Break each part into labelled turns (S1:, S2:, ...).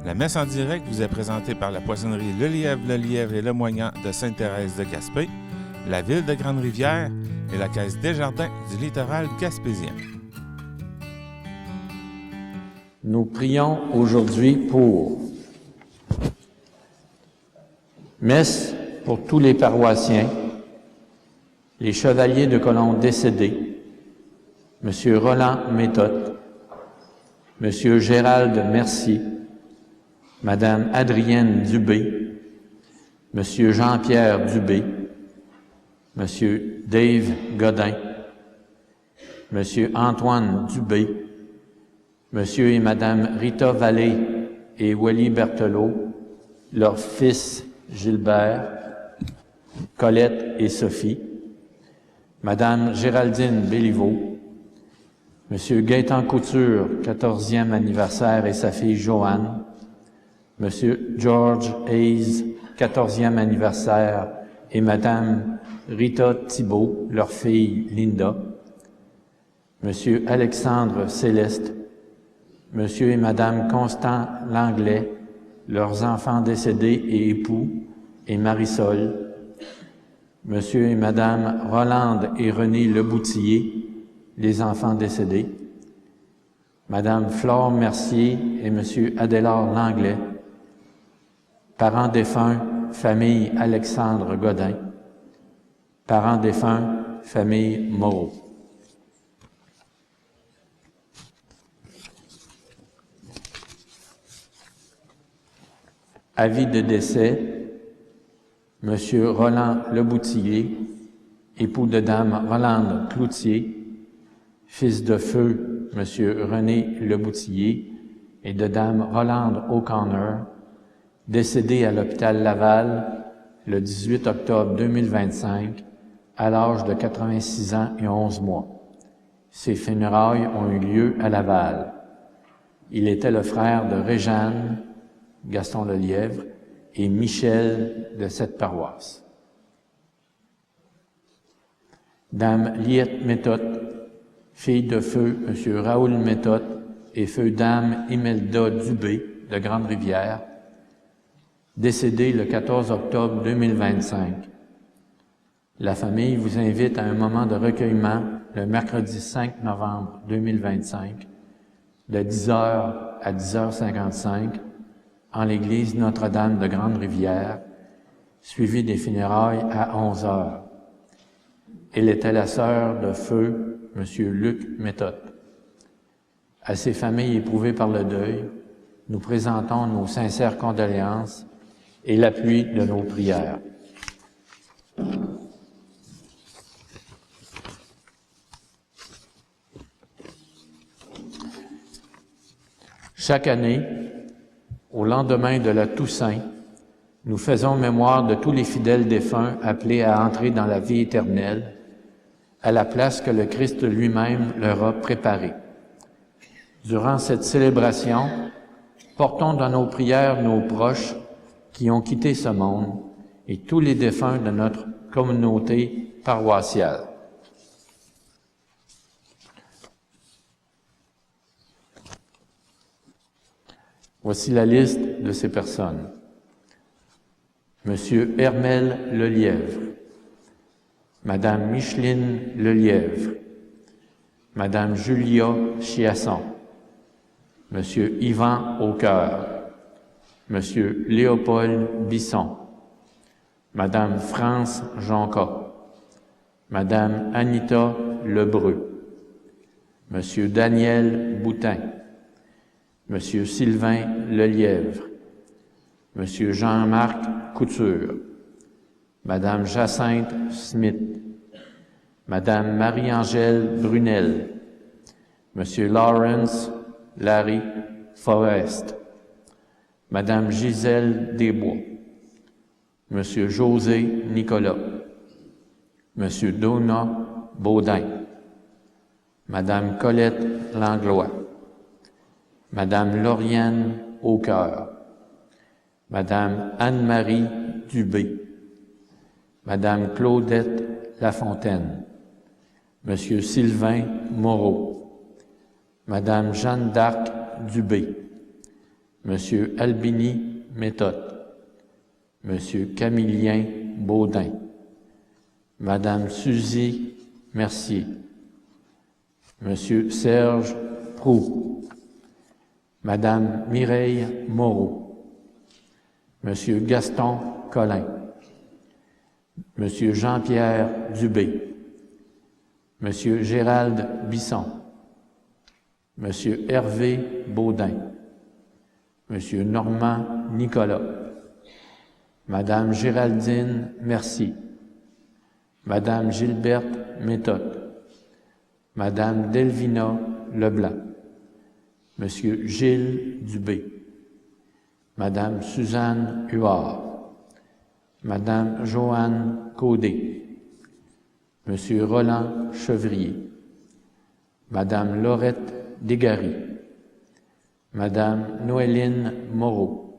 S1: La messe en direct vous est présentée par la poissonnerie Le Lièvre et Le Moignant de Sainte-Thérèse de Gaspé, la ville de Grande-Rivière et la Caisse Desjardins du littoral gaspésien.
S2: Nous prions aujourd'hui pour messe pour tous les paroissiens, les chevaliers de colonne décédés, M. Roland Méthode, M. Gérald Mercier, Mme Adrienne Dubé, M. Jean-Pierre Dubé, M. Dave Godin, M. Antoine Dubé, M. et Mme Rita Vallée et Wally Berthelot, leur fils Gilbert, Colette et Sophie, Mme Géraldine Béliveau, M. Gaétan Couture, 14e anniversaire, et sa fille Joanne, M. George Hayes, 14e anniversaire, et Mme Rita Thibault, leur fille Linda, M. Alexandre Céleste, M. et Mme Constant Langlais, leurs enfants décédés et époux, et Marisol, M. et Mme Rolande et René Leboutillier, les enfants décédés, Mme Flore Mercier et M. Adélard Langlais, parents défunts, famille Alexandre Godin, parents défunts, famille Moreau. Avis de décès, M. Roland Leboutillier, époux de Dame Rolande Cloutier, fils de feu M. René Leboutillier et de Dame Rolande O'Connor, décédé à l'hôpital Laval le 18 octobre 2025 à l'âge de 86 ans et 11 mois. Ses funérailles ont eu lieu à Laval. Il était le frère de Réjeanne, Gaston Lelièvre, et Michel de cette paroisse. Dame Liette Méthode, fille de feu M. Raoul Méthode et feu Dame Imelda Dubé de Grande-Rivière, décédée le 14 octobre 2025. La famille vous invite à un moment de recueillement le mercredi 5 novembre 2025, de 10h à 10h55, en l'église Notre-Dame de Grande-Rivière, suivi des funérailles à 11h. Elle était la sœur de feu M. Luc Méthode. À ces familles éprouvées par le deuil, nous présentons nos sincères condoléances et l'appui de nos prières. Chaque année, au lendemain de la Toussaint, nous faisons mémoire de tous les fidèles défunts appelés à entrer dans la vie éternelle, à la place que le Christ lui-même leur a préparée. Durant cette célébration, portons dans nos prières nos proches qui ont quitté ce monde et tous les défunts de notre communauté paroissiale. Voici la liste de ces personnes. Monsieur Hermel Lelièvre, Madame Micheline Lelièvre, Madame Julia Chiasson, Monsieur Yvan Aucoeur, Monsieur Léopold Bisson, Madame France Jonca, Madame Anita Lebreu, Monsieur Daniel Boutin, Monsieur Sylvain Lelièvre, Monsieur Jean-Marc Couture, Madame Jacinthe Smith, Madame Marie-Angèle Brunel, Monsieur Lawrence Larry Forrest, Madame Gisèle Desbois, Monsieur José Nicolas, Monsieur Dona Baudin, Madame Colette Langlois, Madame Lauriane Aucoeur, Madame Anne-Marie Dubé, Madame Claudette Lafontaine, Monsieur Sylvain Moreau, Madame Jeanne d'Arc Dubé, Monsieur Albini Méthode, Monsieur Camillien Baudin, Madame Suzy Mercier, Monsieur Serge Proux, Madame Mireille Moreau, Monsieur Gaston Collin, Monsieur Jean-Pierre Dubé, Monsieur Gérald Bisson, Monsieur Hervé Baudin, Monsieur Normand Nicolas, Madame Géraldine Mercier, Madame Gilberte Méthode, Madame Delvina Leblanc, Monsieur Gilles Dubé, Madame Suzanne Huard, Madame Joanne Caudé, Monsieur Roland Chevrier, Madame Laurette Dégary, Madame Noéline Moreau,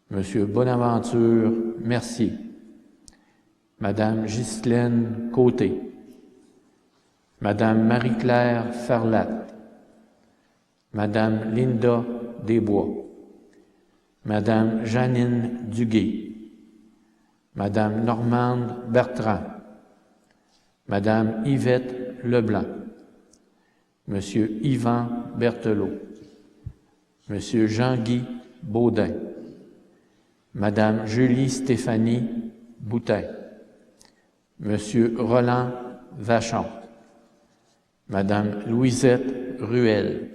S2: Monsieur Bonaventure Mercier, Madame Ghislaine Côté, Madame Marie-Claire Farlat, Madame Linda Desbois, Madame Janine Duguay, Madame Normande Bertrand, Madame Yvette Leblanc, Monsieur Yvan Berthelot, Monsieur Jean-Guy Baudin, Madame Julie-Stéphanie Boutin, Monsieur Roland Vachon, Madame Louisette Ruel,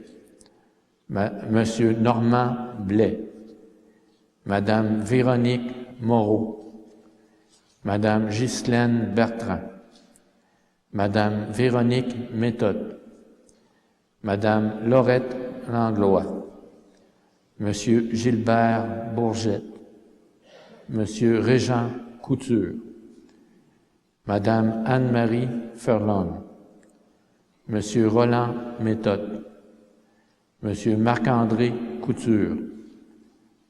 S2: Monsieur Normand Blais, Madame Véronique Moreau, Madame Ghislaine Bertrand, Madame Véronique Méthode, Madame Laurette Langlois, Monsieur Gilbert Bourgette, Monsieur Régent Couture, Madame Anne-Marie Furlong, Monsieur Roland Méthode, Monsieur Marc-André Couture,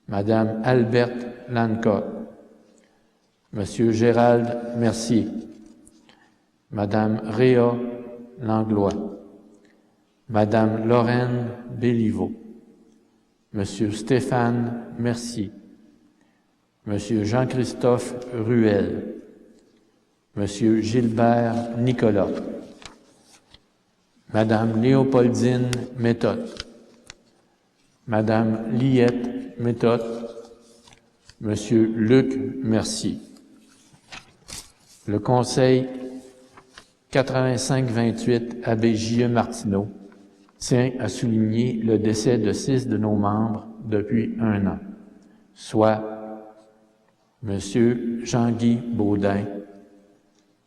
S2: Madame Alberte Lanca, Monsieur Gérald Mercier, Madame Réa Langlois, Madame Lorraine Béliveau, Monsieur Stéphane Mercier, Monsieur Jean-Christophe Ruel, Monsieur Gilbert Nicolas, Madame Léopoldine Méthode, Madame Liette Méthode, Monsieur Luc Mercier. Le Conseil 85-28 Abbé J.E. Martineau tient à souligner le décès de 6 de nos membres depuis 1 an, soit Monsieur Jean-Guy Baudin,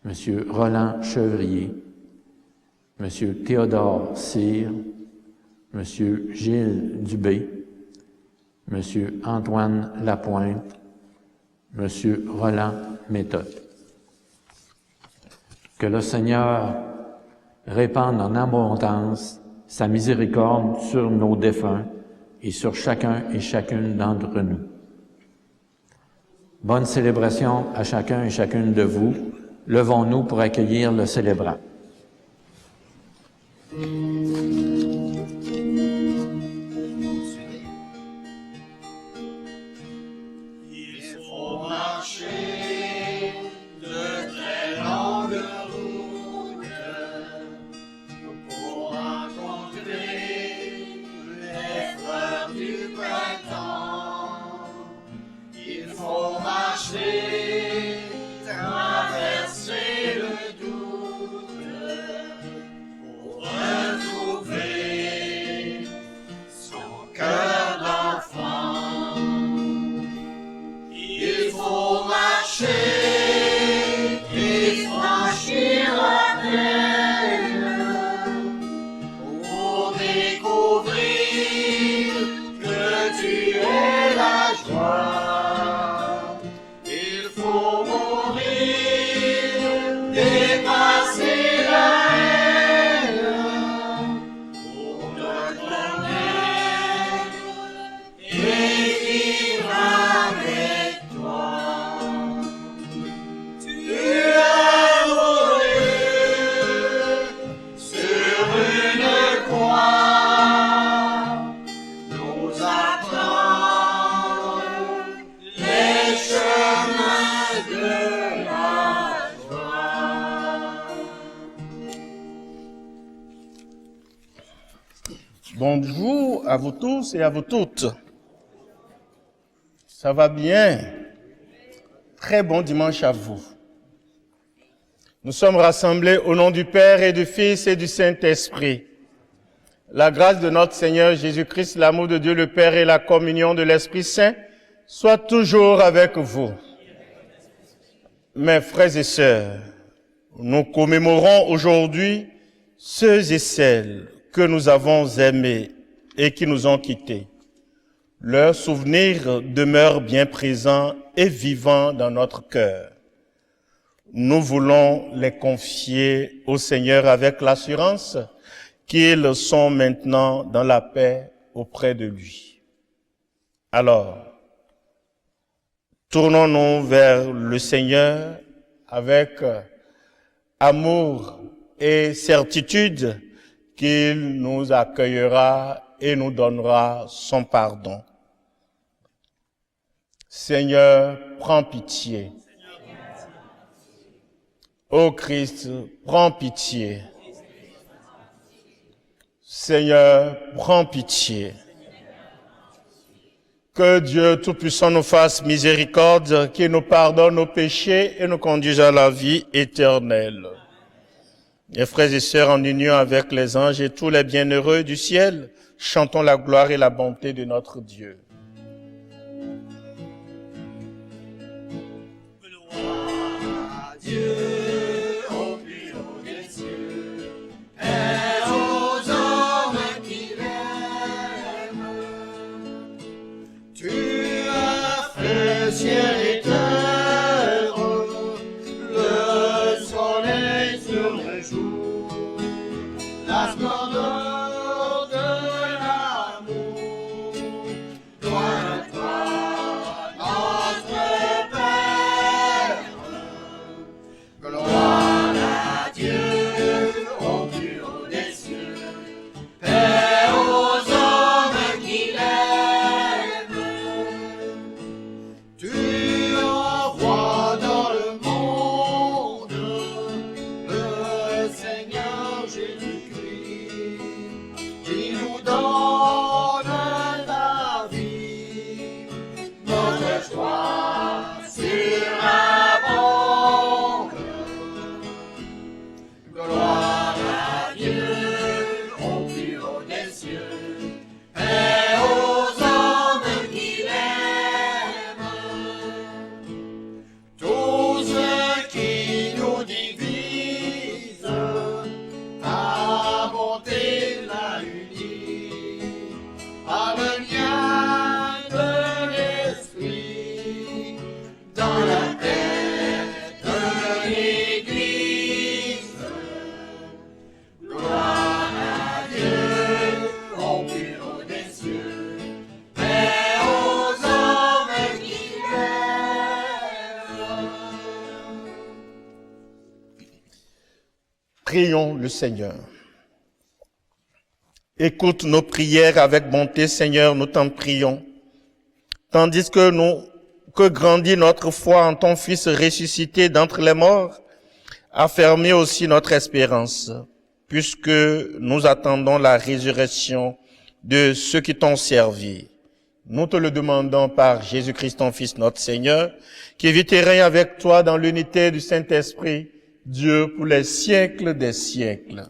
S2: Monsieur Roland Chevrier, Monsieur Théodore Cyr, Monsieur Gilles Dubé, Monsieur Antoine Lapointe, Monsieur Roland Méthode. Que le Seigneur répande en abondance sa miséricorde sur nos défunts et sur chacun et chacune d'entre nous. Bonne célébration à chacun et chacune de vous. Levons-nous pour accueillir le célébrant.
S3: Traverser le doute pour retrouver Bonjour à vous tous et à vous toutes. Ça va bien? Très bon dimanche à vous. Nous sommes rassemblés au nom du Père et du Fils et du Saint-Esprit. La grâce de notre Seigneur Jésus-Christ, l'amour de Dieu le Père et la communion de l'Esprit Saint soient toujours avec vous. Mes frères et sœurs, nous commémorons aujourd'hui ceux et celles que nous avons aimés et qui nous ont quittés. Leurs souvenirs demeurent bien présents et vivants dans notre cœur. Nous voulons les confier au Seigneur avec l'assurance qu'ils sont maintenant dans la paix auprès de lui. Alors, tournons-nous vers le Seigneur avec amour et certitude qu'il nous accueillera et nous donnera son pardon. Seigneur, prends pitié. Ô Christ, prends pitié. Seigneur, prends pitié. Que Dieu Tout-Puissant nous fasse miséricorde, qu'il nous pardonne nos péchés et nous conduise à la vie éternelle. Mes frères et sœurs, en union avec les anges et tous les bienheureux du ciel, chantons la gloire et la bonté de notre Dieu.
S4: Gloire à Dieu au plus haut des cieux et aux hommes qui l'aiment. Tu as fait ciel et terre, le soleil sur le jour, la splendeur de l'amour. Gloire à toi, notre Père. Gloire à Dieu au plus haut des cieux et aux hommes qui l'aiment. Tu envoies dans le monde le Seigneur Jésus-Christ qui nous donne la vie. Notre joie surabonde. Gloire à Dieu au plus haut des cieux et aux hommes qui l'aiment. Tout ce qui nous divise, ta bonté l'a uni par le lien de l'esprit dans la tête de l'Église. Gloire à Dieu au plus haut des cieux et aux hommes qui l'aiment.
S3: Prions le Seigneur. Écoute nos prières avec bonté, Seigneur, nous t'en prions. Tandis que grandit notre foi en ton Fils ressuscité d'entre les morts, affermis aussi notre espérance, puisque nous attendons la résurrection de ceux qui t'ont servi. Nous te le demandons par Jésus-Christ, ton Fils, notre Seigneur, qui vit et règne avec toi dans l'unité du Saint-Esprit, Dieu pour les siècles des siècles.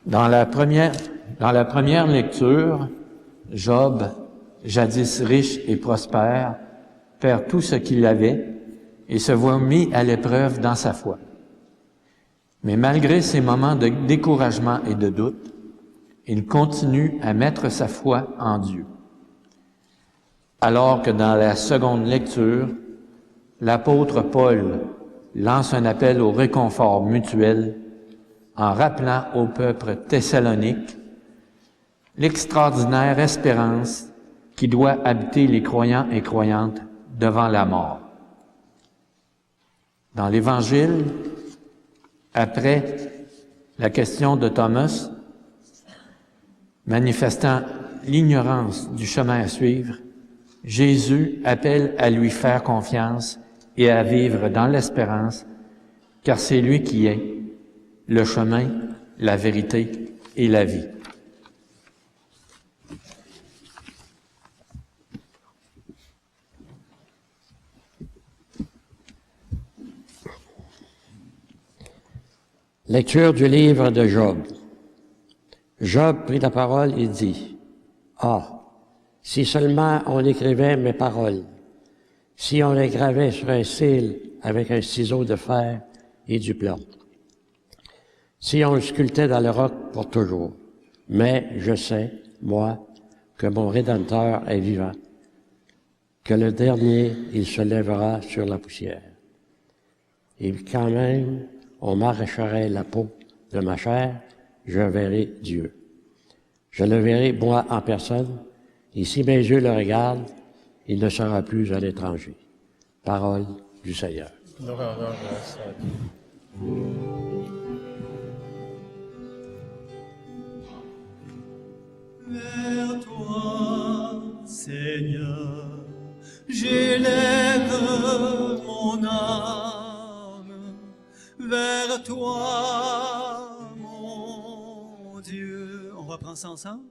S2: Dans la première lecture, Job, jadis riche et prospère, perd tout ce qu'il avait et se voit mis à l'épreuve dans sa foi. Mais malgré ces moments de découragement et de doute, il continue à mettre sa foi en Dieu. Alors que dans la seconde lecture, l'apôtre Paul lance un appel au réconfort mutuel en rappelant au peuple thessalonique l'extraordinaire espérance qui doit habiter les croyants et croyantes devant la mort. Dans l'Évangile, après la question de Thomas, manifestant l'ignorance du chemin à suivre, Jésus appelle à lui faire confiance et à vivre dans l'espérance, car c'est lui qui est le chemin, la vérité et la vie.
S5: Lecture du livre de Job. Job prit la parole et dit, « Ah, si seulement on écrivait mes paroles, si on les gravait sur un cil avec un ciseau de fer et du plomb, si on le sculptait dans le roc pour toujours. Mais je sais, moi, que mon Rédempteur est vivant, que le dernier, il se lèvera sur la poussière. Et quand même, on m'arracherait la peau de ma chair, je verrai Dieu. Je le verrai, moi, en personne, et si mes yeux le regardent, il ne sera plus un étranger. Parole du Seigneur.
S3: Nous rendons grâce à Dieu.
S4: Vers toi, Seigneur, j'élève mon âme. Vers toi, mon Dieu. On reprend ça ensemble?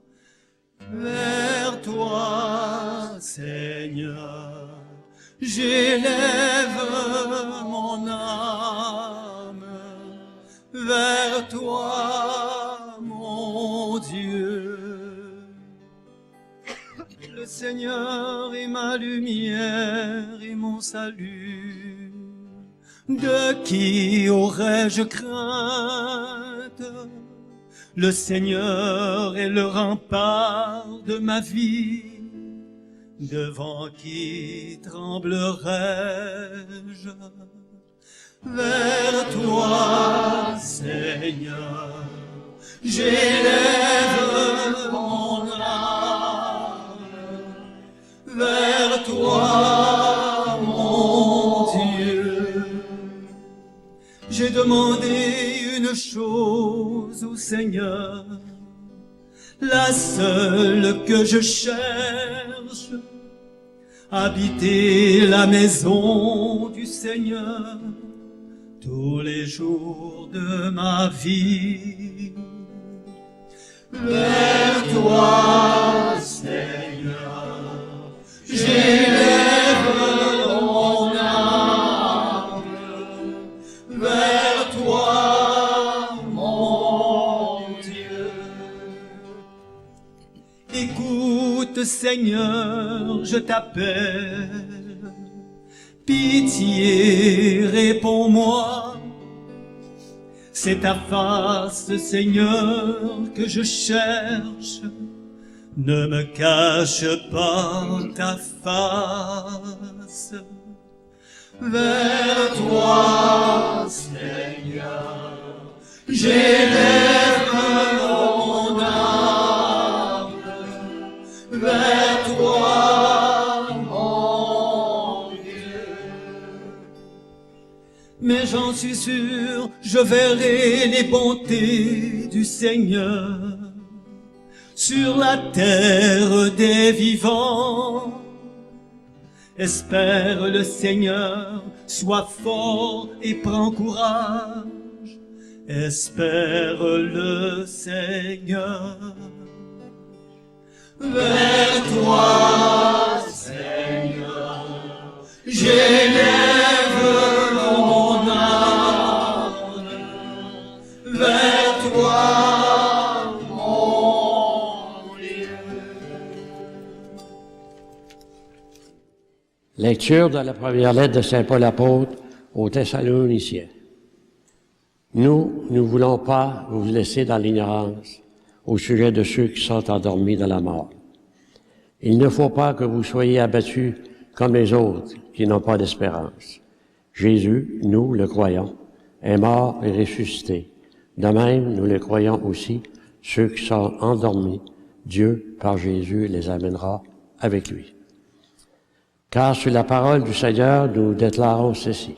S4: Vers toi, Seigneur, j'élève mon âme. Vers toi, mon Dieu. Le Seigneur est ma lumière et mon salut. De qui aurais-je crainte? Le Seigneur est le rempart de ma vie. Devant qui tremblerais-je? Vers toi, Seigneur, j'élève mon âme. Vers toi, mon Dieu. J'ai demandé une chose au Seigneur, la seule que je cherche, habiter la maison du Seigneur tous les jours de ma vie. Vers toi, Seigneur, j'élève mon âme. Vers toi, mon Dieu. Écoute, Seigneur, je t'appelle. Pitié, réponds-moi. C'est ta face, Seigneur, que je cherche. Ne me cache pas ta face. Vers toi, Seigneur, j'élève mon âme. Vers toi, mon Dieu. Mais j'en suis sûr, je verrai les bontés du Seigneur sur la terre des vivants. Espère le Seigneur, sois fort et prends courage. Espère le Seigneur. Vers toi, Seigneur, j'élève mon âme. Vers toi, mon Dieu.
S5: Lecture de la première lettre de Saint Paul apôtre aux Thessaloniciens. Nous ne voulons pas vous laisser dans l'ignorance au sujet de ceux qui sont endormis dans la mort. Il ne faut pas que vous soyez abattus comme les autres qui n'ont pas d'espérance. Jésus, nous le croyons, est mort et ressuscité. De même, nous le croyons aussi, ceux qui sont endormis, Dieu, par Jésus, les amènera avec lui. Car sur la parole du Seigneur, nous déclarons ceci.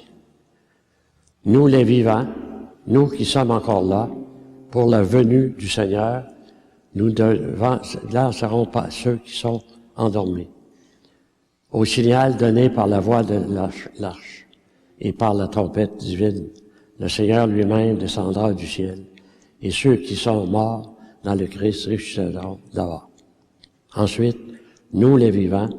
S5: Nous les vivants, nous qui sommes encore là, pour la venue du Seigneur, nous ne lancerons pas ceux qui sont endormis. Au signal donné par la voix de l'arche et par la trompette divine, le Seigneur lui-même descendra du ciel, et ceux qui sont morts dans le Christ ressusciteront d'abord. Ensuite, nous les vivants,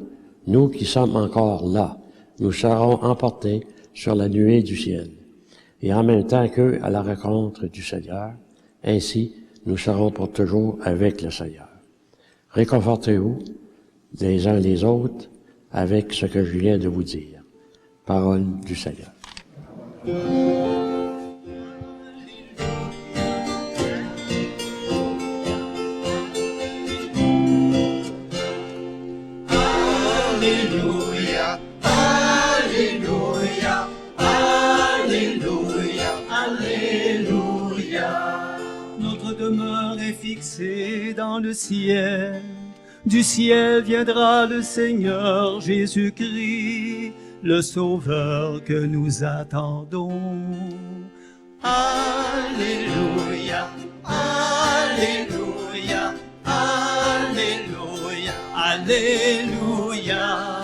S5: nous qui sommes encore là, nous serons emportés sur la nuée du ciel, et en même temps qu'eux à la rencontre du Seigneur, ainsi nous serons pour toujours avec le Seigneur. Réconfortez-vous les uns les autres avec ce que je viens de vous dire. Parole du Seigneur.
S4: Alléluia, Alléluia, Alléluia, Alléluia.
S6: Notre demeure est fixée dans le ciel. Du ciel viendra le Seigneur Jésus-Christ, le Sauveur que nous attendons.
S4: Alléluia, Alléluia, Alléluia,
S6: Alléluia,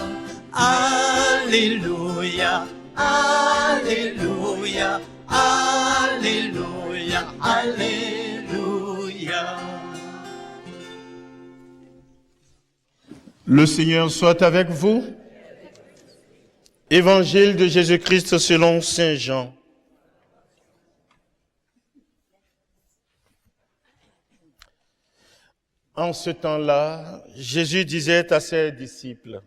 S6: Alléluia,
S4: Alléluia, Alléluia, Alléluia.
S3: Le Seigneur soit avec vous. Évangile de Jésus-Christ selon Saint Jean. En ce temps-là, Jésus disait à ses disciples,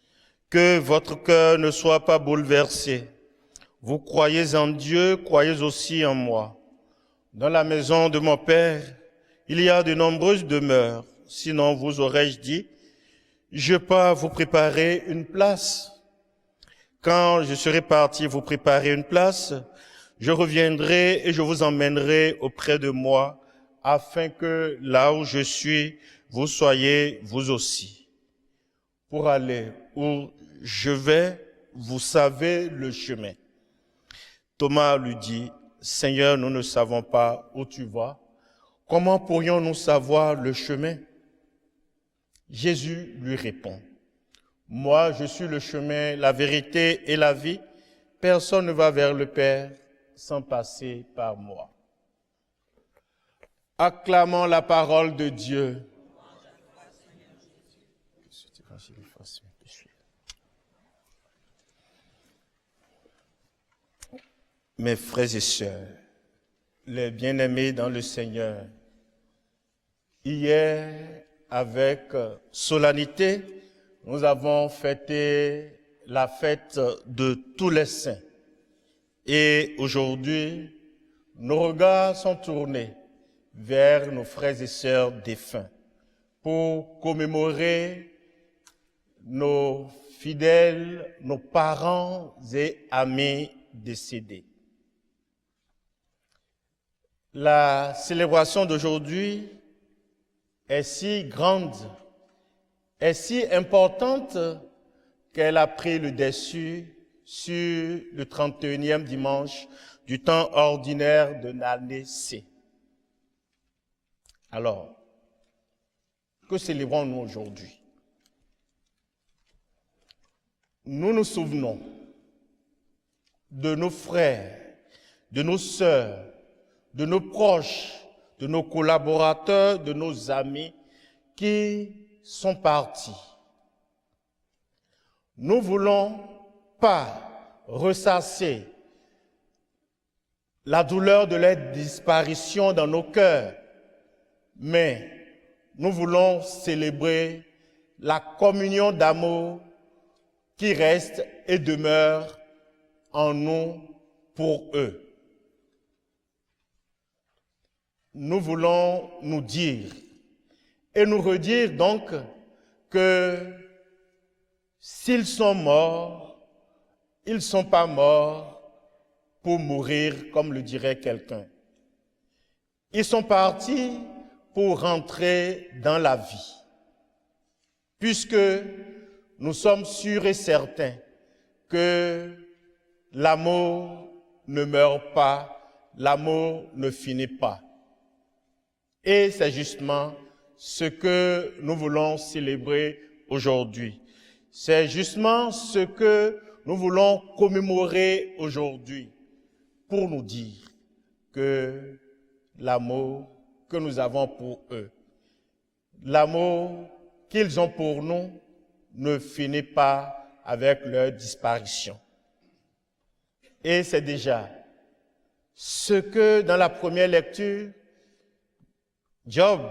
S3: « Que votre cœur ne soit pas bouleversé. Vous croyez en Dieu, croyez aussi en moi. Dans la maison de mon Père, il y a de nombreuses demeures. Sinon vous aurais-je dit, je pars vous préparer une place. Quand je serai parti vous préparer une place, je reviendrai et je vous emmènerai auprès de moi, afin que là où je suis, vous soyez vous aussi. Pour aller où je vais, vous savez le chemin. » Thomas lui dit, « Seigneur, nous ne savons pas où tu vas. Comment pourrions-nous savoir le chemin ?» Jésus lui répond, « Moi, je suis le chemin, la vérité et la vie. Personne ne va vers le Père sans passer par moi. » Acclamons la parole de Dieu. Mes frères et sœurs, les bien-aimés dans le Seigneur, hier, avec solennité, nous avons fêté la fête de tous les saints. Et aujourd'hui, nos regards sont tournés vers nos frères et sœurs défunts pour commémorer nos fidèles, nos parents et amis décédés. La célébration d'aujourd'hui est si grande, est si importante qu'elle a pris le dessus sur le 31e dimanche du temps ordinaire de l'année C. Alors, que célébrons-nous aujourd'hui? Nous nous souvenons de nos frères, de nos sœurs, de nos proches, de nos collaborateurs, de nos amis qui sont partis. Nous ne voulons pas ressasser la douleur de leur disparition dans nos cœurs, mais nous voulons célébrer la communion d'amour qui reste et demeure en nous pour eux. Nous voulons nous dire et nous redire donc que s'ils sont morts, ils ne sont pas morts pour mourir, comme le dirait quelqu'un. Ils sont partis pour rentrer dans la vie, puisque nous sommes sûrs et certains que l'amour ne meurt pas, l'amour ne finit pas. Et c'est justement ce que nous voulons célébrer aujourd'hui. C'est justement ce que nous voulons commémorer aujourd'hui pour nous dire que l'amour que nous avons pour eux, l'amour qu'ils ont pour nous ne finit pas avec leur disparition. Et c'est déjà ce que dans la première lecture, Job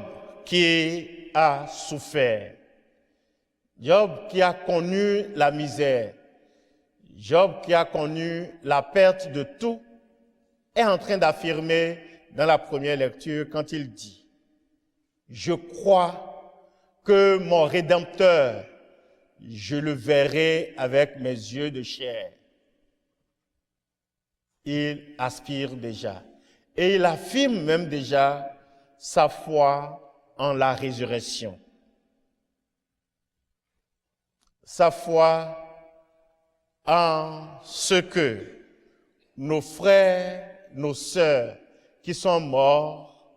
S3: qui a souffert, Job qui a connu la misère, Job qui a connu la perte de tout, est en train d'affirmer dans la première lecture quand il dit « Je crois que mon Rédempteur, je le verrai avec mes yeux de chair. » Il aspire déjà et il affirme même déjà sa foi en la résurrection. Sa foi en ce que nos frères, nos sœurs qui sont morts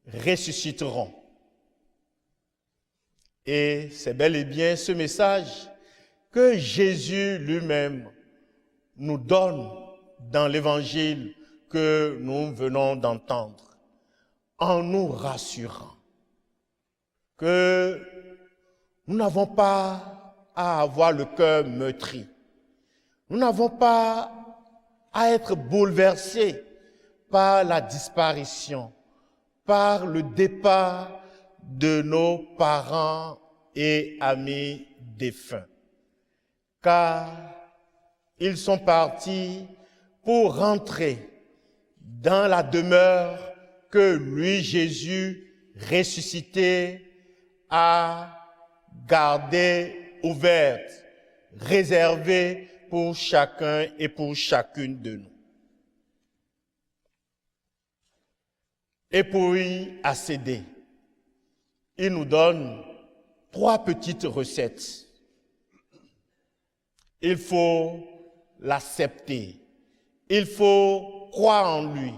S3: ressusciteront. Et c'est bel et bien ce message que Jésus lui-même nous donne dans l'évangile que nous venons d'entendre, en nous rassurant que nous n'avons pas à avoir le cœur meurtri. Nous n'avons pas à être bouleversés par la disparition, par le départ de nos parents et amis défunts. Car ils sont partis pour rentrer dans la demeure que lui, Jésus, ressuscité, a gardée ouverte, réservée pour chacun et pour chacune de nous. Et pour y accéder, il nous donne 3 petites recettes. Il faut l'accepter. Il faut croire en lui.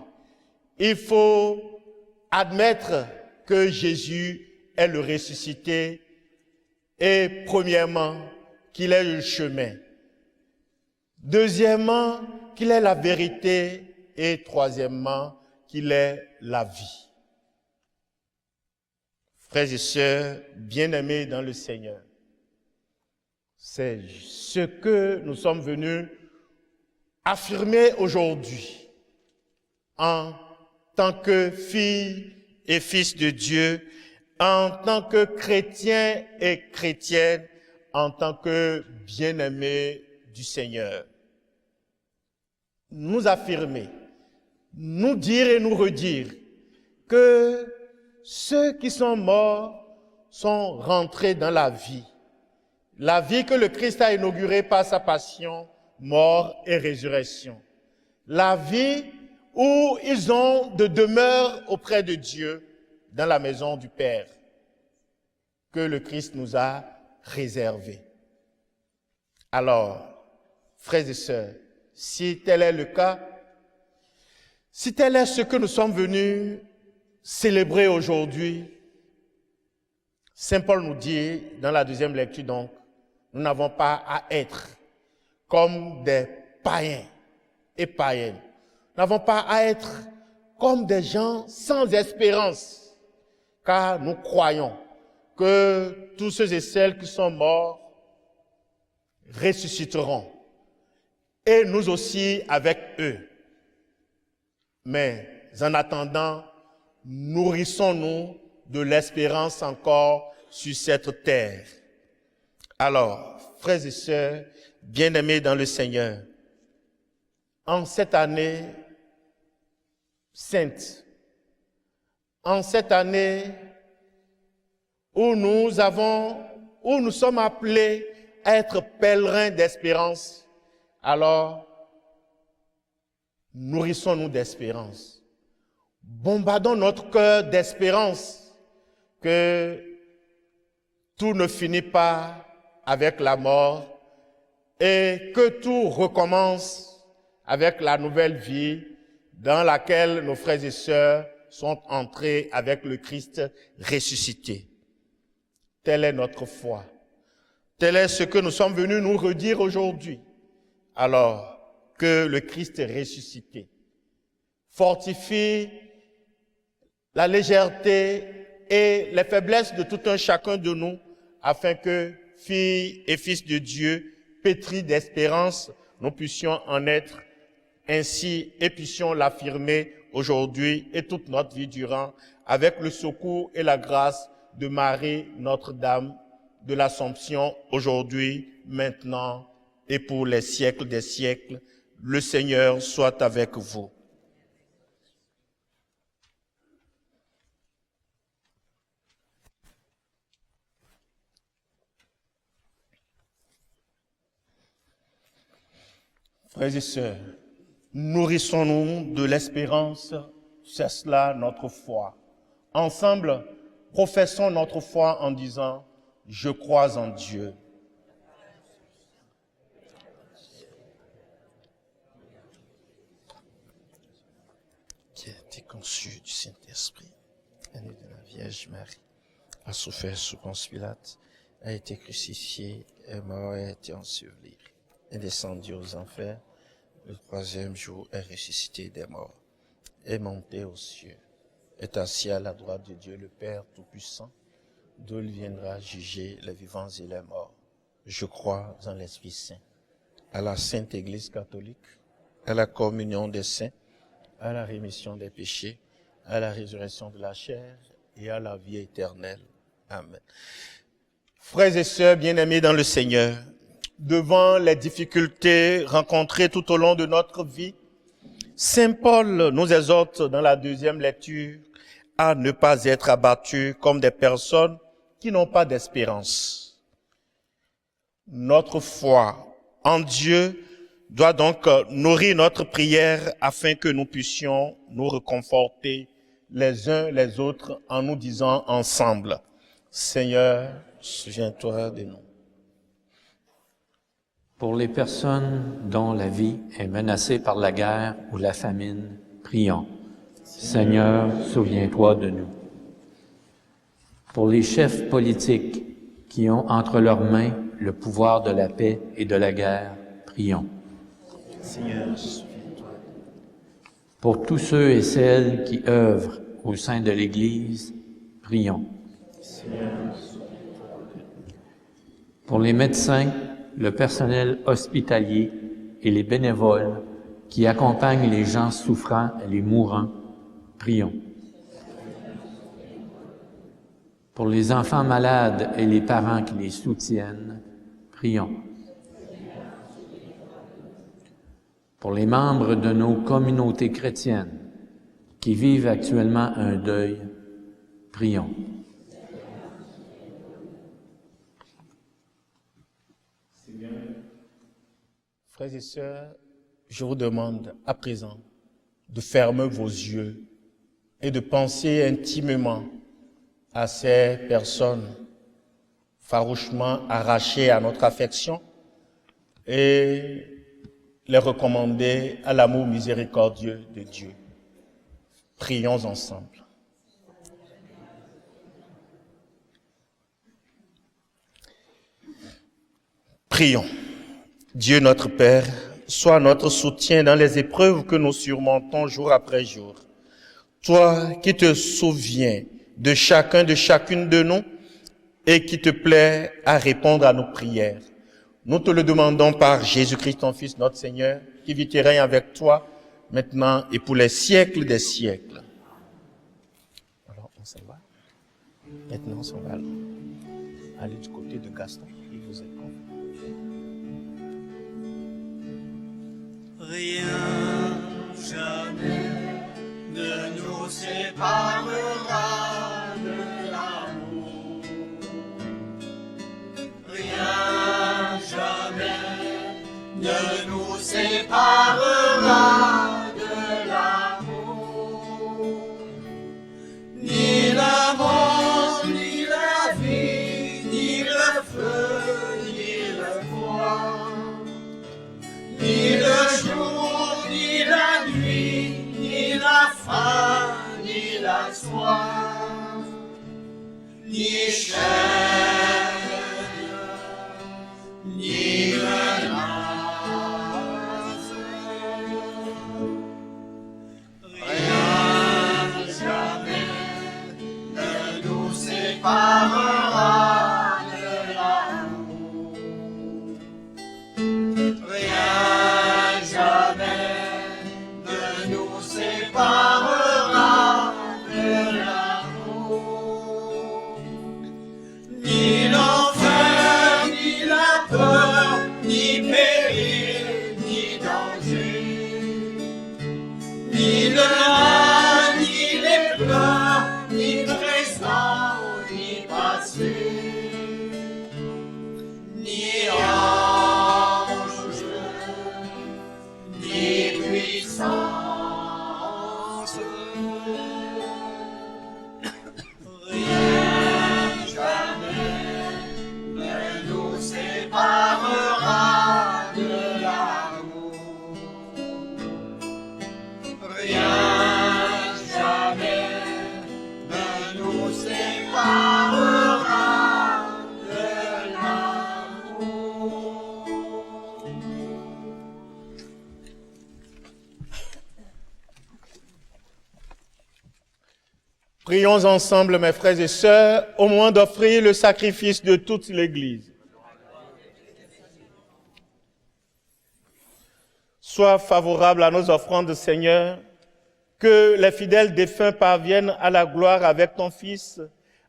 S3: Il faut admettre que Jésus est le ressuscité et premièrement, qu'il est le chemin. Deuxièmement, qu'il est la vérité et troisièmement, qu'il est la vie. Frères et sœurs, bien-aimés dans le Seigneur, c'est ce que nous sommes venus affirmer aujourd'hui en tant que filles et fils de Dieu, en tant que chrétiens et chrétiennes, en tant que bien-aimés du Seigneur. Nous affirmer, nous dire et nous redire que ceux qui sont morts sont rentrés dans la vie que le Christ a inaugurée par sa passion, mort et résurrection. La vie où ils ont de demeure auprès de Dieu dans la maison du Père que le Christ nous a réservée. Alors, frères et sœurs, si tel est le cas, si tel est ce que nous sommes venus célébrer aujourd'hui, Saint Paul nous dit dans la deuxième lecture donc, nous n'avons pas à être comme des païens et païennes. Nous n'avons pas à être comme des gens sans espérance, car nous croyons que tous ceux et celles qui sont morts ressusciteront, et nous aussi avec eux. Mais en attendant, nourrissons-nous de l'espérance encore sur cette terre. Alors, frères et sœurs, bien-aimés dans le Seigneur, en cette année sainte, en cette année où nous sommes appelés à être pèlerins d'espérance, alors nourrissons-nous d'espérance. Bombardons notre cœur d'espérance que tout ne finit pas avec la mort et que tout recommence avec la nouvelle vie dans laquelle nos frères et sœurs sont entrés avec le Christ ressuscité. Telle est notre foi. Tel est ce que nous sommes venus nous redire aujourd'hui, alors que le Christ est ressuscité. Fortifie la légèreté et les faiblesses de tout un chacun de nous, afin que, filles et fils de Dieu, pétris d'espérance, nous puissions en être ainsi et puissions l'affirmer aujourd'hui et toute notre vie durant, avec le secours et la grâce de Marie, Notre-Dame, de l'Assomption, aujourd'hui, maintenant et pour les siècles des siècles. Le Seigneur soit avec vous. Frères et sœurs, nourrissons-nous de l'espérance, c'est cela notre foi. Ensemble, professons notre foi en disant « Je crois en Dieu ». Qui a été conçu du Saint-Esprit, né de la Vierge Marie, a souffert sous Ponce Pilate, a été crucifié, est mort et a été enseveli, est descendu aux enfers, le troisième jour est ressuscité des morts, est monté aux cieux, est assis à la droite de Dieu le Père Tout-Puissant, d'où il viendra juger les vivants et les morts. Je crois en l'Esprit Saint, à la Sainte Église catholique, à la communion des saints, à la rémission des péchés, à la résurrection de la chair et à la vie éternelle. Amen. Frères et sœurs bien-aimés dans le Seigneur, devant les difficultés rencontrées tout au long de notre vie, Saint Paul nous exhorte dans la deuxième lecture à ne pas être abattus comme des personnes qui n'ont pas d'espérance. Notre foi en Dieu doit donc nourrir notre prière afin que nous puissions nous réconforter les uns les autres en nous disant ensemble, Seigneur, souviens-toi de nous.
S2: Pour les personnes dont la vie est menacée par la guerre ou la famine, prions. Seigneur, souviens-toi de nous. Pour les chefs politiques qui ont entre leurs mains le pouvoir de la paix et de la guerre, prions.
S3: Seigneur, souviens-toi.
S2: Pour tous ceux et celles qui œuvrent au sein de l'Église, prions.
S3: Seigneur,
S2: pour les médecins, le personnel hospitalier et les bénévoles qui accompagnent les gens souffrants et les mourants, prions. Pour les enfants malades et les parents qui les soutiennent, prions. Pour les membres de nos communautés chrétiennes qui vivent actuellement un deuil, prions.
S3: Frères et sœurs, je vous demande à présent de fermer vos yeux et de penser intimement à ces personnes farouchement arrachées à notre affection et les recommander à l'amour miséricordieux de Dieu. Prions ensemble. Prions. Dieu notre Père, sois notre soutien dans les épreuves que nous surmontons jour après jour. Toi qui te souviens de chacun, de chacune de nous et qui te plaît à répondre à nos prières. Nous te le demandons par Jésus-Christ, ton Fils, notre Seigneur, qui vit et règne avec toi, maintenant et pour les siècles des siècles. Alors, on s'en va. Maintenant, on s'en va aller du côté de Gaston. Il vous est confié.
S6: Rien jamais ne nous séparera de l'amour. Rien jamais ne nous séparera de l'amour. Ni la mort, ni la vie, ni le feu, ni le froid. Ni le jour, ni la nuit, ni la faim, ni la soif, ni chair,
S4: puissance. Rien jamais ne nous séparera de l'amour. Rien jamais ne nous séparera de l'amour.
S3: Prions ensemble, mes frères et sœurs, au moment d'offrir le sacrifice de toute l'Église. Sois favorable à nos offrandes, Seigneur, que les fidèles défunts parviennent à la gloire avec ton Fils,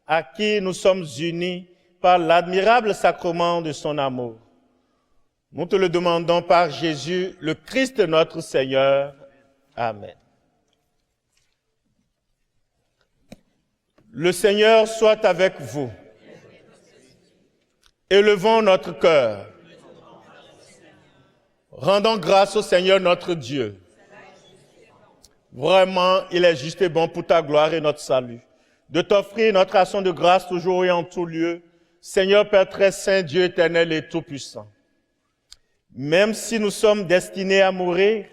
S3: à qui nous sommes unis par l'admirable sacrement de son amour. Nous te le demandons par Jésus, le Christ notre Seigneur. Amen. Le Seigneur soit avec vous. Élevons notre cœur. Rendons grâce au Seigneur notre Dieu. Vraiment, il est juste et bon pour ta gloire et notre salut, de t'offrir notre action de grâce toujours et en tout lieu, Seigneur Père très saint, Dieu éternel et tout-puissant. Même si nous sommes destinés à mourir,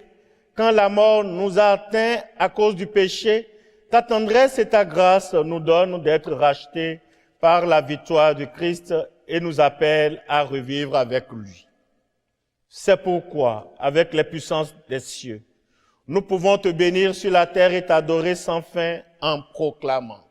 S3: quand la mort nous a atteints à cause du péché, ta tendresse et ta grâce nous donnent d'être rachetés par la victoire du Christ et nous appellent à revivre avec lui. C'est pourquoi, avec les puissances des cieux, nous pouvons te bénir sur la terre et t'adorer sans fin en proclamant.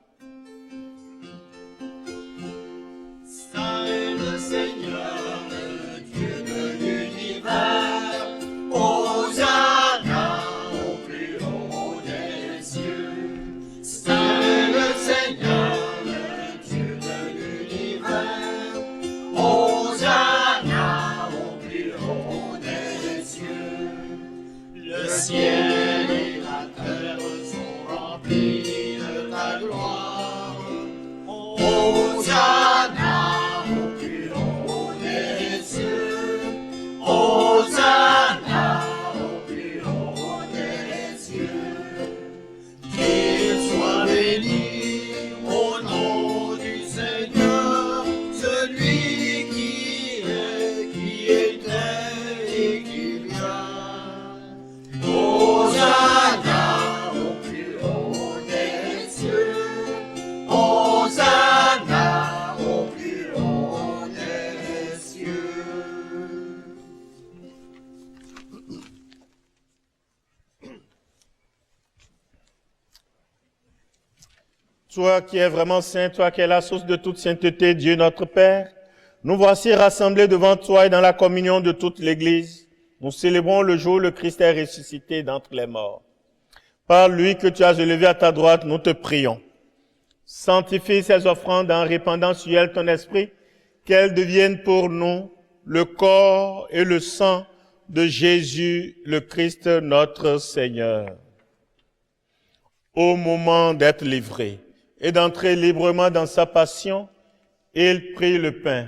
S4: Saint est le Seigneur, le Dieu de l'univers, Hosanna au plus haut des cieux. Saint est le Seigneur, le Dieu de l'univers, Hosanna au plus haut des cieux. Le ciel et la terre sont remplis de ta gloire. Hosanna au plus haut des cieux. Hosanna au plus haut des cieux. Qu'il soit béni au nom du Seigneur, celui qui était et qui vient. Hosanna au plus haut des cieux. Hosanna au plus haut des cieux.
S3: Toi qui es vraiment saint, toi qui es la source de toute sainteté, Dieu notre Père, nous voici rassemblés devant toi et dans la communion de toute l'Église. Nous célébrons le jour où le Christ est ressuscité d'entre les morts. Par lui que tu as élevé à ta droite, nous te prions. Sanctifie ces offrandes en répandant sur elles ton esprit, qu'elles deviennent pour nous le corps et le sang de Jésus, le Christ notre Seigneur. Au moment d'être livré et d'entrer librement dans sa passion, il prit le pain.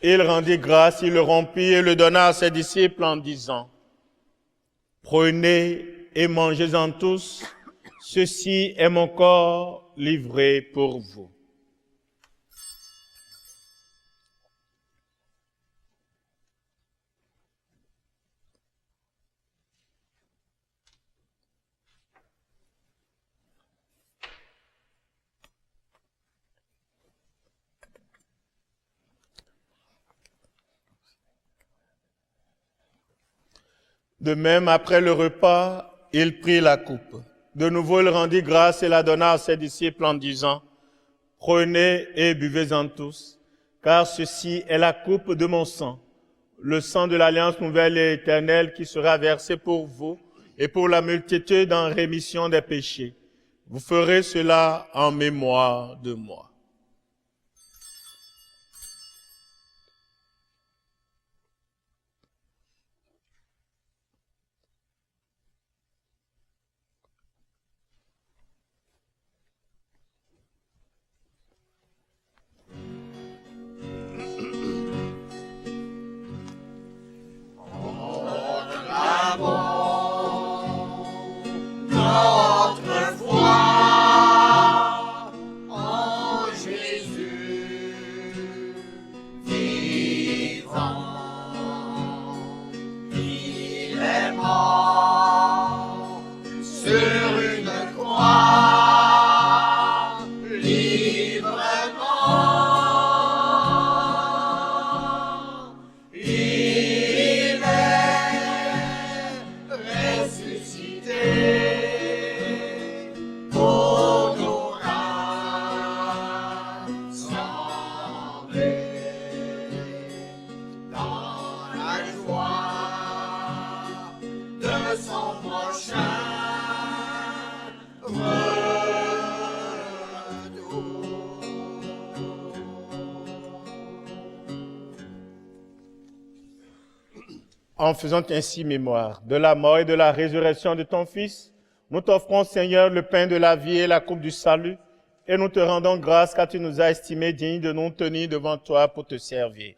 S3: Il rendit grâce, il le rompit et le donna à ses disciples en disant, « Prenez et mangez-en tous, ceci est mon corps livré pour vous. » De même, après le repas, il prit la coupe. De nouveau, il rendit grâce et la donna à ses disciples en disant, « Prenez et buvez-en tous, car ceci est la coupe de mon sang, le sang de l'alliance nouvelle et éternelle qui sera versé pour vous et pour la multitude en rémission des péchés. Vous ferez cela en mémoire de moi. »
S4: Proclamons son prochain retour.
S3: En faisant ainsi mémoire de la mort et de la résurrection de ton Fils, nous t'offrons, Seigneur, le pain de la vie et la coupe du salut, et nous te rendons grâce car tu nous as estimés dignes de nous tenir devant toi pour te servir.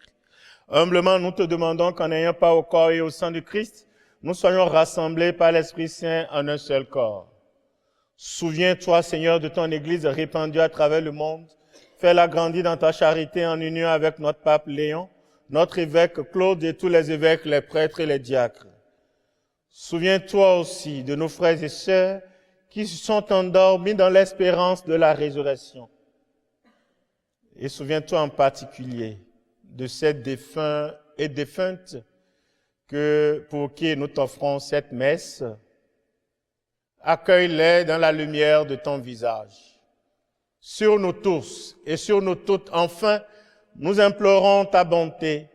S3: Humblement, nous te demandons qu'en n'ayant pas au corps et au sang du Christ, nous soyons rassemblés par l'Esprit Saint en un seul corps. Souviens-toi, Seigneur, de ton Église répandue à travers le monde. Fais-la grandir dans ta charité en union avec notre pape Léon, notre évêque Claude et tous les évêques, les prêtres et les diacres. Souviens-toi aussi de nos frères et sœurs qui se sont endormis dans l'espérance de la résurrection. Et souviens-toi en particulier de ces défunts et défuntes pour qui nous t'offrons cette messe. Accueille-les dans la lumière de ton visage. Sur nous tous et sur nous toutes, enfin, nous implorons ta bonté.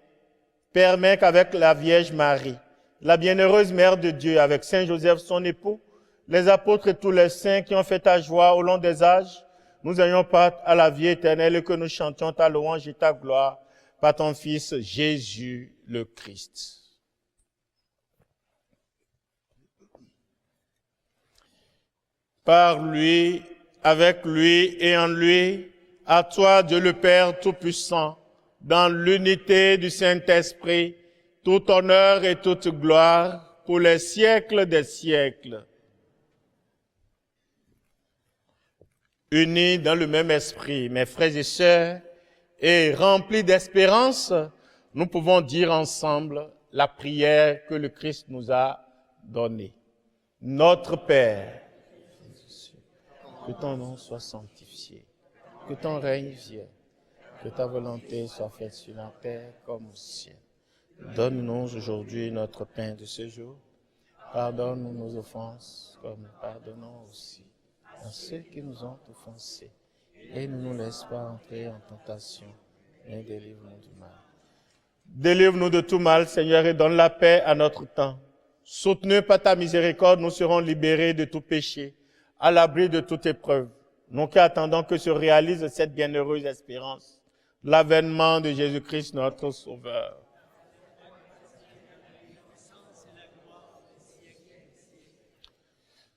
S3: Permets qu'avec la Vierge Marie, la bienheureuse Mère de Dieu, avec Saint Joseph son époux, les apôtres et tous les saints qui ont fait ta joie au long des âges, nous ayons part à la vie éternelle et que nous chantions ta louange et ta gloire par ton Fils Jésus le Christ. Par lui, avec lui et en lui, à toi, Dieu le Père Tout-Puissant, dans l'unité du Saint-Esprit, tout honneur et toute gloire pour les siècles des siècles. Unis dans le même esprit, mes frères et sœurs, et remplis d'espérance, nous pouvons dire ensemble la prière que le Christ nous a donnée. Notre Père, que ton nom soit sanctifié, que ton règne vienne, que ta volonté soit faite sur la terre comme au ciel. Donne-nous aujourd'hui notre pain de ce jour. Pardonne-nous nos offenses, comme nous pardonnons aussi à ceux qui nous ont offensés. Et ne nous laisse pas entrer en tentation, mais délivre-nous du mal. Délivre-nous de tout mal, Seigneur, et donne la paix à notre temps. Soutenus par ta miséricorde, nous serons libérés de tout péché, à l'abri de toute épreuve. Nous qui attendons que se réalise cette bienheureuse espérance, l'avènement de Jésus-Christ, notre Sauveur.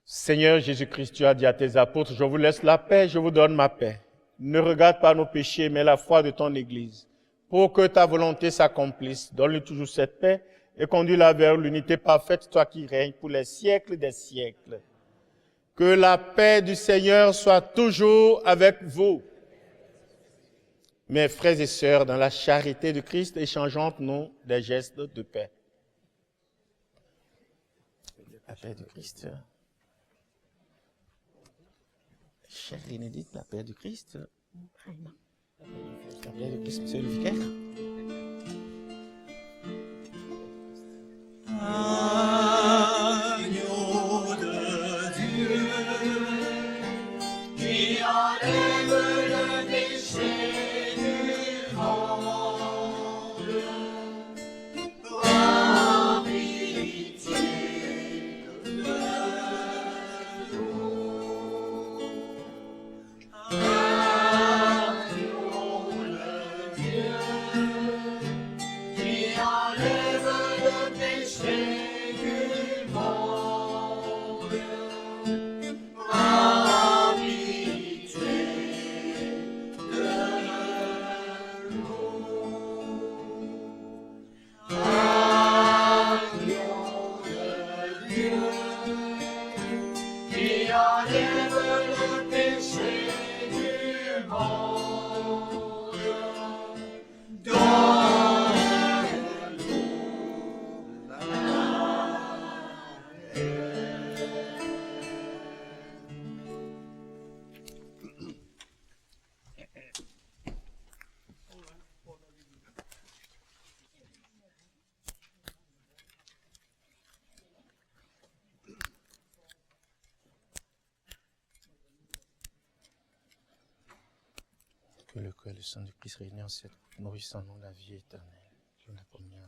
S3: Seigneur Jésus-Christ, tu as dit à tes apôtres, je vous laisse la paix, je vous donne ma paix. Ne regarde pas nos péchés, mais la foi de ton Église. Pour que ta volonté s'accomplisse, donne-lui toujours cette paix et conduis-la vers l'unité parfaite, toi qui règnes pour les siècles des siècles. Que la paix du Seigneur soit toujours avec vous. Mes frères et sœurs, dans la charité de Christ, échangeons-nous des gestes de paix. La paix de Christ. Chère Bénédicte, la paix du Christ. La paix du Christ, monsieur le vicaire.
S6: Agneau de Dieu,
S4: qui enlève le péché du monde, prends pitié de nous. Agneau de Dieu, qui enlève le péché du monde, prends pitié de nous. Agneau de Dieu, qui enlève le péché du monde, donne-nous la paix.
S3: Que le corps et le sang du Christ réunis en cette nourrissant-nous la vie éternelle. Je l'ai promis en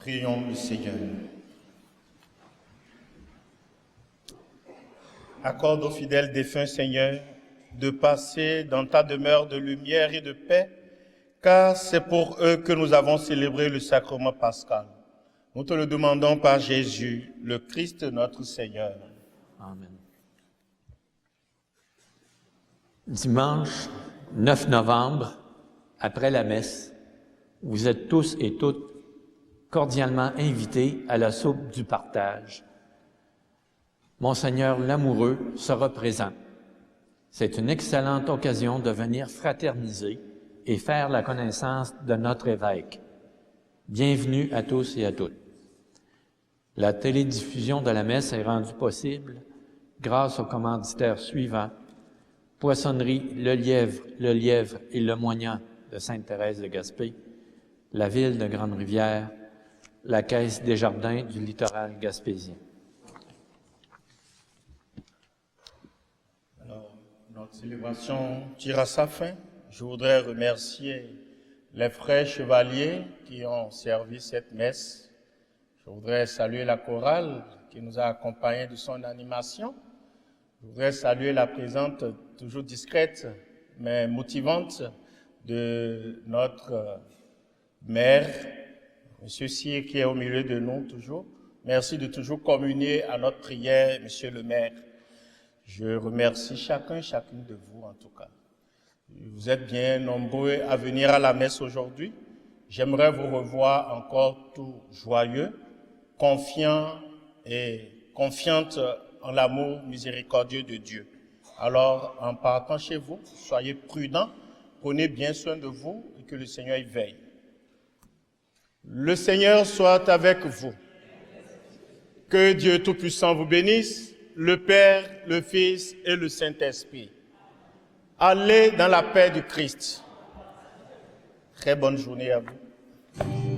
S3: Prions le Seigneur. Accorde aux fidèles défunts, Seigneur, de passer dans ta demeure de lumière et de paix, car c'est pour eux que nous avons célébré le sacrement pascal. Nous te le demandons par Jésus, le Christ notre Seigneur.
S2: Amen. Dimanche 9 novembre, après la messe, vous êtes tous et toutes cordialement invités à la soupe du partage. Monseigneur Lamoureux sera présent. C'est une excellente occasion de venir fraterniser et faire la connaissance de notre évêque. Bienvenue à tous et à toutes. La télédiffusion de la messe est rendue possible grâce aux commanditaires suivants: Poissonnerie Le Lièvre et Le Moignant de Sainte-Thérèse de Gaspé, la Ville de Grande-Rivière, la Caisse Desjardins du littoral gaspésien.
S3: Alors, notre célébration tire à sa fin. Je voudrais remercier les frères chevaliers qui ont servi cette messe. Je voudrais saluer la chorale qui nous a accompagnés de son animation. Je voudrais saluer la présence toujours discrète, mais motivante de notre maire, M. Cyr, qui est au milieu de nous toujours. Merci de toujours communier à notre prière, M. le maire. Je remercie chacune de vous en tout cas. Vous êtes bien nombreux à venir à la messe aujourd'hui. J'aimerais vous revoir encore tout joyeux, confiants et confiantes en l'amour miséricordieux de Dieu. Alors, en partant chez vous, soyez prudents, prenez bien soin de vous et que le Seigneur y veille. Le Seigneur soit avec vous. Que Dieu Tout-Puissant vous bénisse, le Père, le Fils et le Saint-Esprit. Allez dans la paix du Christ. Très bonne journée à vous.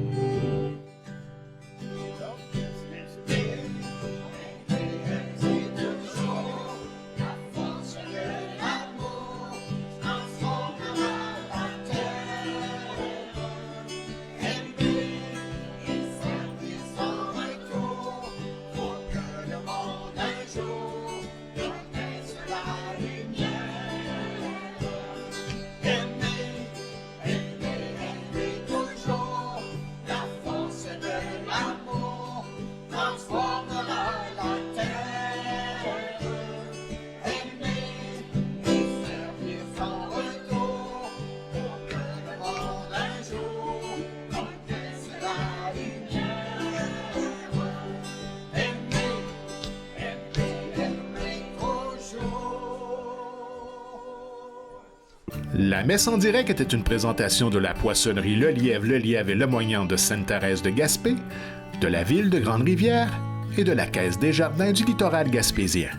S7: La messe en direct était une présentation de la poissonnerie Le Lièvre et Le Moignant de Sainte-Thérèse de Gaspé, de la ville de Grande-Rivière et de la Caisse des Jardins du littoral gaspésien.